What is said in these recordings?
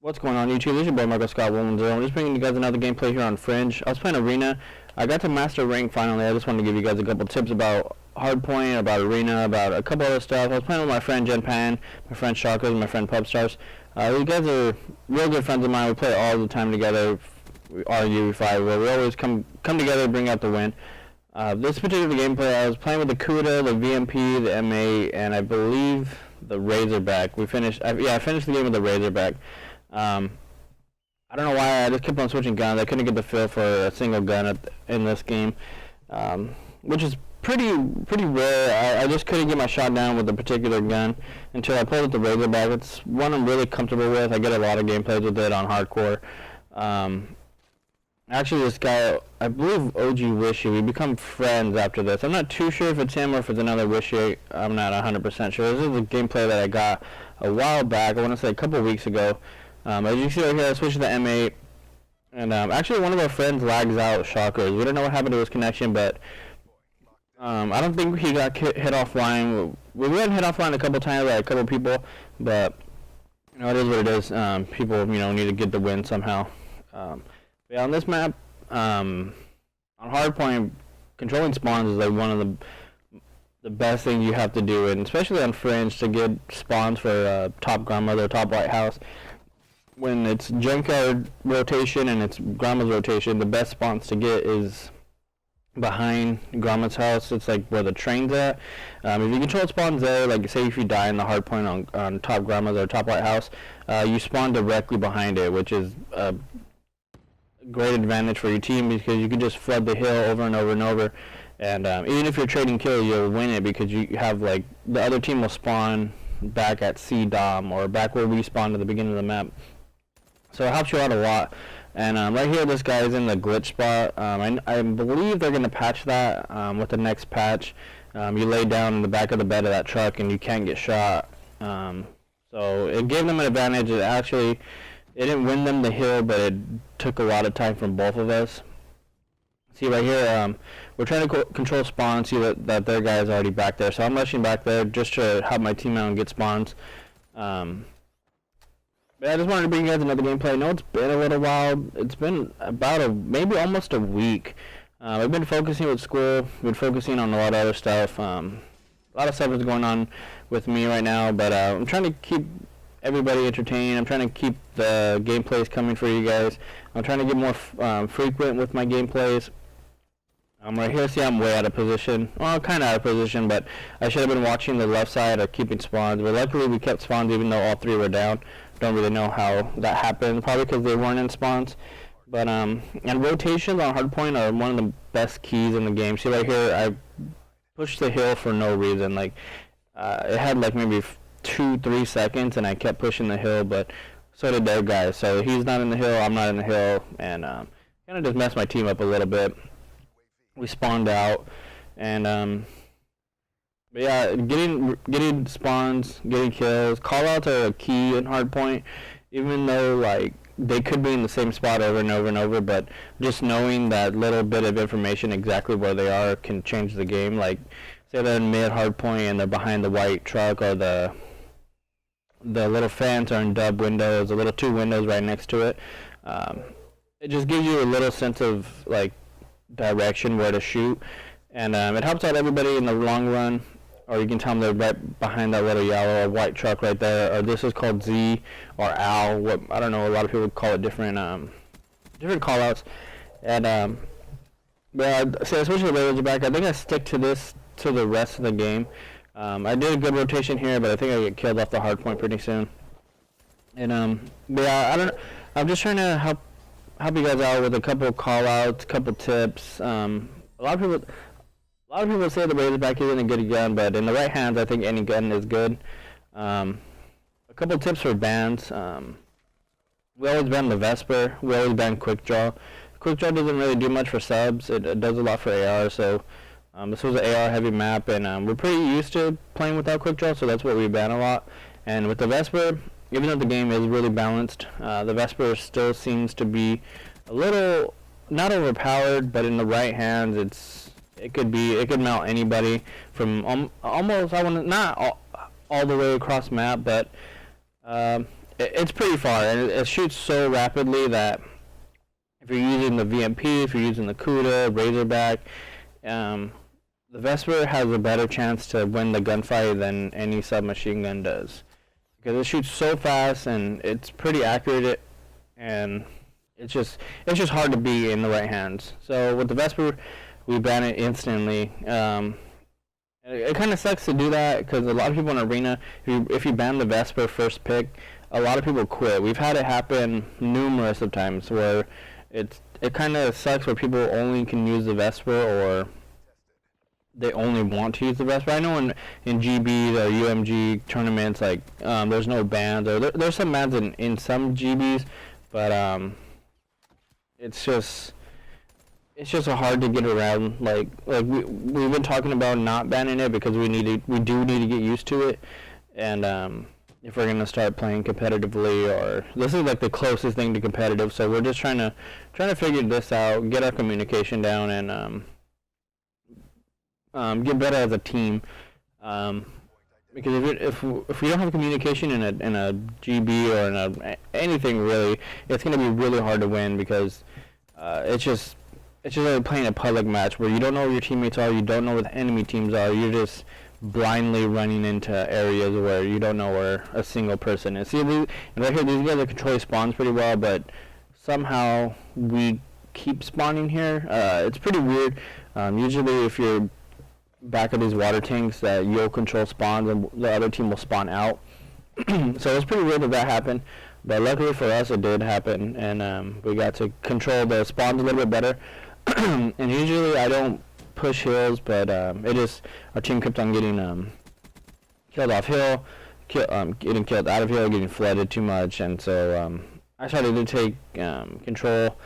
What's going on YouTube? This is your boy Marco Scott 110. I'm just bringing you guys another gameplay here on Fringe. I was playing Arena. I got to Master Rank finally. I just wanted to give you guys a couple tips about Hardpoint, about Arena, about a couple other stuff. I was playing with my friend Pan, my friend Sharkers, and my friend Pupstars. These guys are real good friends of mine. We play all the time together. We argue, we fight, we always come together and bring out the win. This particular gameplay, I was playing with the Cuda, the VMP, the M8, and I believe the Razorback. I finished the game with the Razorback. I don't know why I just kept on switching guns. I couldn't get the feel for a single gun in this game, which is pretty rare. I just couldn't get my shot down with a particular gun until I pulled up the Razorback. It's one I'm really comfortable with. I get a lot of gameplays with it on hardcore. Actually, this guy, I believe OG Wishy, we become friends after this. I'm not too sure if it's him or if it's another Wishy. I'm not 100% sure. This is a gameplay that I got a while back. I want to say a couple of weeks ago. As you can see right here, I switched to the M8, and actually one of our friends lags out, Shockers. We don't know what happened to his connection, but I don't think he got hit offline. We went hit offline a couple times by a couple people, but you know, it is what it is. People, need to get the win somehow. Yeah, on this map, on Hardpoint, controlling spawns is like one of the best things you have to do, and especially on Fringe to get spawns for top grandmother, top White House. When it's junkyard rotation and it's grandma's rotation, the best spawns to get is behind grandma's house. It's like where the train's at. If you control spawns there, like say if you die in the Hardpoint on top grandma's or top White House, you spawn directly behind it, which is a great advantage for your team because you can just flood the hill over and over and over. And even if you're trading kills, you'll win it because you have like the other team will spawn back at C Dom or back where we spawned at the beginning of the map. So it helps you out a lot. And right here, this guy is in the glitch spot. I believe they're going to patch that with the next patch. You lay down in the back of the bed of that truck and you can't get shot. So it gave them an advantage. It didn't win them the hill, but it took a lot of time from both of us. See right here, we're trying to control spawns, see that their guy is already back there. So I'm rushing back there just to help my team out and get spawns. But I just wanted to bring you guys another gameplay. I know it's been a little while. It's been about maybe almost a week. I've been focusing with school, been focusing on a lot of other stuff. A lot of stuff is going on with me right now, but I'm trying to keep everybody entertained. I'm trying to keep the gameplays coming for you guys. I'm trying to get more frequent with my gameplays. Right here, see I'm way out of position. Well, kind of out of position, but I should have been watching the left side or keeping spawns. But luckily we kept spawns even though all three were down. Don't really know how that happened. Probably because they weren't in spawns. But and rotations on Hardpoint are one of the best keys in the game. See right here, I pushed the hill for no reason. Like it had like maybe 2-3 seconds, and I kept pushing the hill. But so did their guys. So he's not in the hill, I'm not in the hill, and kind of just messed my team up a little bit. We spawned out, and but yeah, getting spawns, getting kills, callouts are a key in Hardpoint. Even though like they could be in the same spot over and over and over, but just knowing that little bit of information exactly where they are can change the game. Like say they're in mid Hardpoint and they're behind the white truck, or the little fans are in dub windows, the little two windows right next to it. It just gives you a little sense of like direction where to shoot, and it helps out everybody in the long run. Or you can tell them they're right behind that little yellow or white truck right there, or this is called Z or Al. What I don't know, a lot of people call it different callouts. And but so especially the Razorback, I think I stick to this to the rest of the game. I did a good rotation here, but I think I get killed off the Hardpoint pretty soon. And but yeah, I don't. I'm just trying to help you guys out with a couple callouts, a couple tips. A lot of people say the Razorback isn't a good gun, but in the right hands, I think any gun is good. A couple tips for bans. We always ban the Vesper. We always ban Quick Draw. Quick Draw doesn't really do much for subs. It does a lot for AR. So this was an AR heavy map, and we're pretty used to playing without Quick Draw, so that's what we ban a lot. And with the Vesper, even though the game is really balanced, the Vesper still seems to be a little not overpowered, but in the right hands, it could melt anybody from almost, not all the way across map, but it's pretty far, and it shoots so rapidly that if you're using the VMP, if you're using the Cuda, Razorback, the Vesper has a better chance to win the gunfight than any submachine gun does, because it shoots so fast and it's pretty accurate, and it's just hard to be in the right hands. So with the Vesper, we ban it instantly. It kind of sucks to do that because a lot of people in Arena, if you ban the Vesper first pick, a lot of people quit. We've had it happen numerous of times where it kind of sucks where people only can use the Vesper, or they only want to use the Vesper. I know in GB or UMG tournaments, like there's no bans, or there's some bans in some GBs, but it's just hard to get around. Like we've been talking about not banning it because we do need to get used to it, and if we're gonna start playing competitively, or this is like the closest thing to competitive, so we're just trying to figure this out, get our communication down, and get better as a team. Because if we don't have communication in a GB or in anything really, it's gonna be really hard to win, because it's just like playing a public match where you don't know where your teammates are, you don't know where the enemy teams are, you're just blindly running into areas where you don't know where a single person is. See, and right here, these guys are controlling spawns pretty well, but somehow we keep spawning here. It's pretty weird. Usually if you're back of these water tanks, that you'll control spawns and the other team will spawn out. So it's pretty weird that happened, but luckily for us it did happen, and we got to control the spawns a little bit better. And usually I don't push hills, but our team kept on getting killed off hill, getting killed out of hill, getting flooded too much, and so I started to take control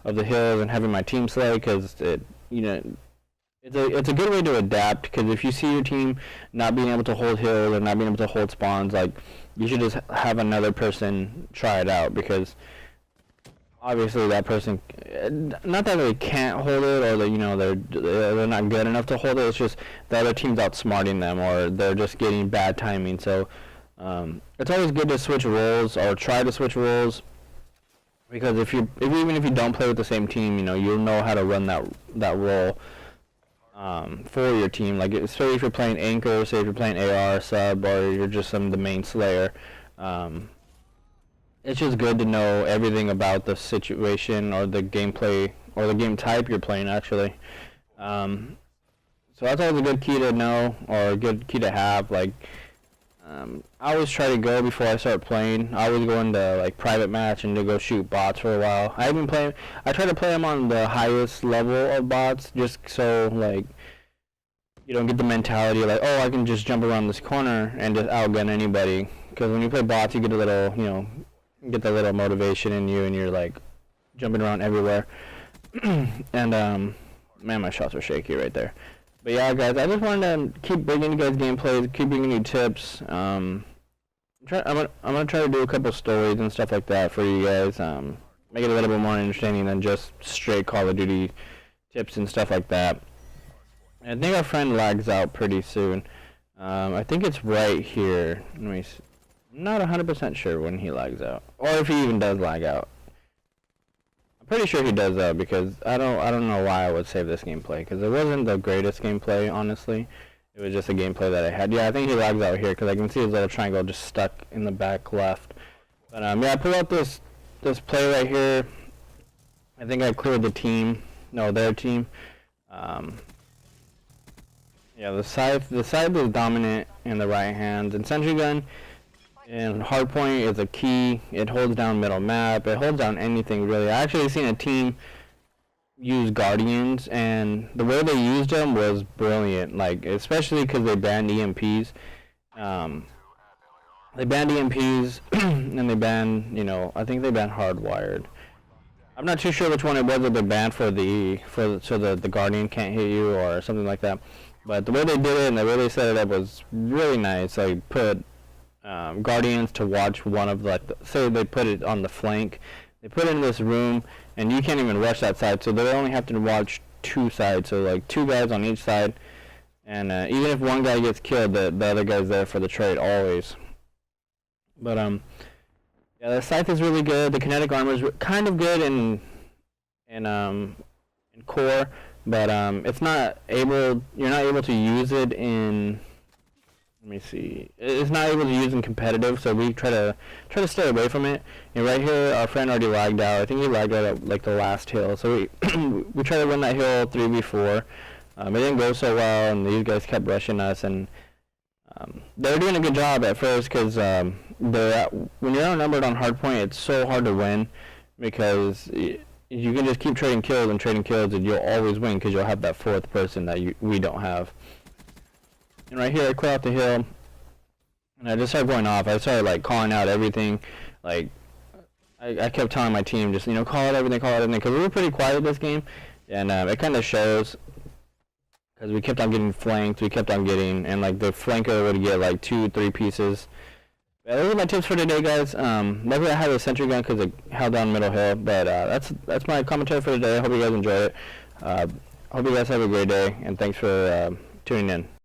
of the hills and having my team slay, because it's a good way to adapt, because if you see your team not being able to hold hills or not being able to hold spawns, like, you should just have another person try it out, because obviously that person, not that they can't hold it, or that they're not good enough to hold it, it's just the other team's outsmarting them, or they're just getting bad timing. So it's always good to switch roles, or try to switch roles, because even if you don't play with the same team, you'll know how to run that role for your team. Like, say if you're playing anchor, say if you're playing AR sub, or you're just the main slayer, it's just good to know everything about the situation, or the gameplay, or the game type you're playing, actually. So that's always a good key to know, or a good key to have. Like, I always try to go before I start playing. I always go into like private match and to go shoot bots for a while. I try to play them on the highest level of bots, just so like you don't get the mentality like, oh, I can just jump around this corner and just outgun anybody. Because when you play bots, you get a little, get that little motivation in you, and you're like jumping around everywhere. And man, my shots are shaky right there. But yeah, guys, I just wanted to keep bringing you guys gameplays, keep bringing you tips. I'm gonna try to do a couple stories and stuff like that for you guys. Make it a little bit more interesting than just straight Call of Duty tips and stuff like that. And I think our friend lags out pretty soon. I think it's right here. I'm not 100% sure when he lags out, or if he even does lag out. I'm pretty sure he does though, because I don't know why I would save this gameplay, because it wasn't the greatest gameplay, honestly. It was just a gameplay that I had. Yeah, I think he lags out here, because I can see his little triangle just stuck in the back left. But yeah, I put out this play right here. I think I cleared their team. Yeah, the scythe is dominant in the right hand, and sentry gun and hardpoint is a key. It holds down middle map. It holds down anything really. I actually seen a team use guardians, and the way they used them was brilliant. Like, especially because they banned EMPs. They banned EMPs and they banned, I think they banned hardwired. I'm not too sure which one it was that they banned so the guardian can't hit you or something like that. But the way they did it and the way they set it up was really nice. They put guardians to watch one of, like, say they put it on the flank. They put it in this room, and you can't even rush that side, so they only have to watch two sides. So like 2 guys on each side, and even if one guy gets killed, the other guy's there for the trade always. But Yeah, the scythe is really good. The kinetic armor is kind of good in core, but it's not able. You're not able to use it in. Let me see. It's not able to use in competitive, so we try to stay away from it. And right here, our friend already lagged out. I think he lagged out at like the last hill. So we we tried to win that hill 3v4. It didn't go so well, and these guys kept rushing us, and they were doing a good job at first because when you're outnumbered on hardpoint, it's so hard to win because you can just keep trading kills, and you'll always win because you'll have that fourth person that we don't have. And right here, I clear out the hill, and I just started going off. I started like calling out everything. Like I kept telling my team, just call out everything, because we were pretty quiet this game, and it kind of shows. Because we kept on getting flanked, and like the flanker would get like 2-3 pieces. But those are my tips for today, guys. Luckily I had a sentry gun because it held down middle hill. But that's my commentary for today. I hope you guys enjoy it. Hope you guys have a great day, and thanks for tuning in.